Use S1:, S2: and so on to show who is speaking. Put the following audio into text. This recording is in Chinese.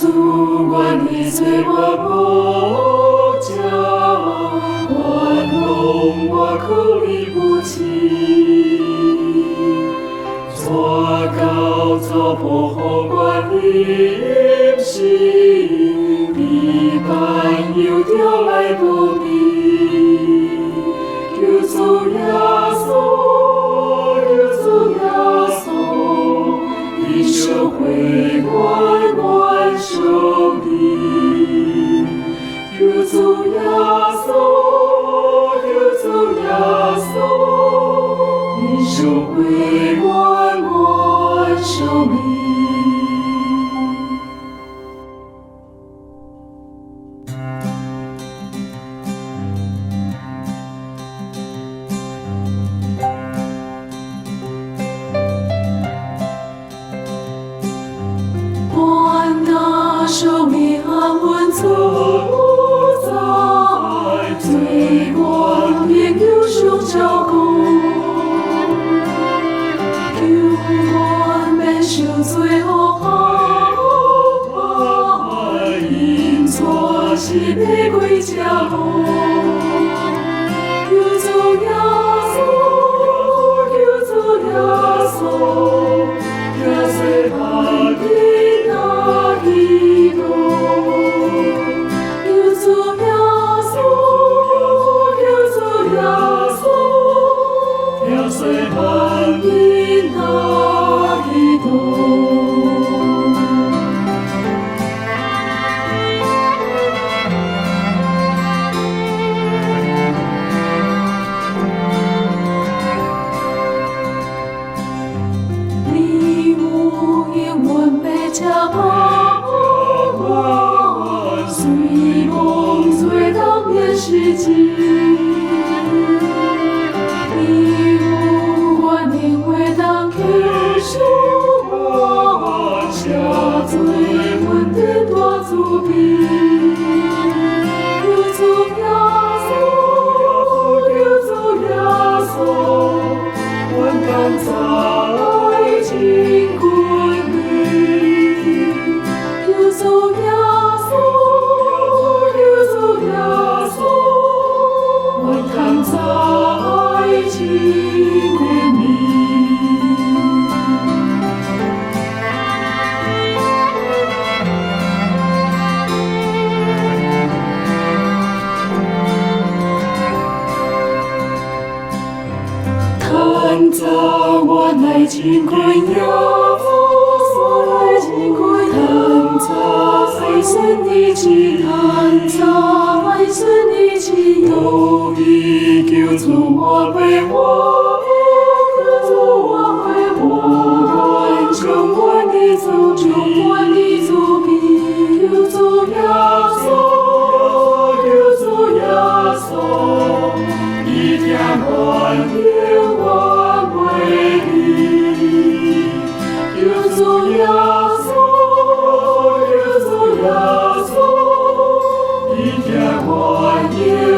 S1: 主，愿你做我牧者，愿拢我苦里不弃。抓到做破我的心，一般有条来不必，求主耶稣，求主耶稣，你收回我兄弟，求主耶稣，求主耶稣，你收回我兄弟。生命安稳自在，最光明有上照顾，求我免受罪恶害，因错是被归家路。求主耶稣，求主耶稣，耶稣把你那一路。世纪，你无关你会当去守我，下最稳的大主笔，求主耶稣，求主耶稣，我甘在情困里，求主耶稣，求主耶稣。在情困里，看在我来情困呀，我来情困，看在爱神的情，看在爱神的情有意求主我为我，求主我为我，充满的主笔，充满的主笔，求主耶稣，求主耶稣，一天万年万归你，求主耶稣，求主耶稣，一天万年。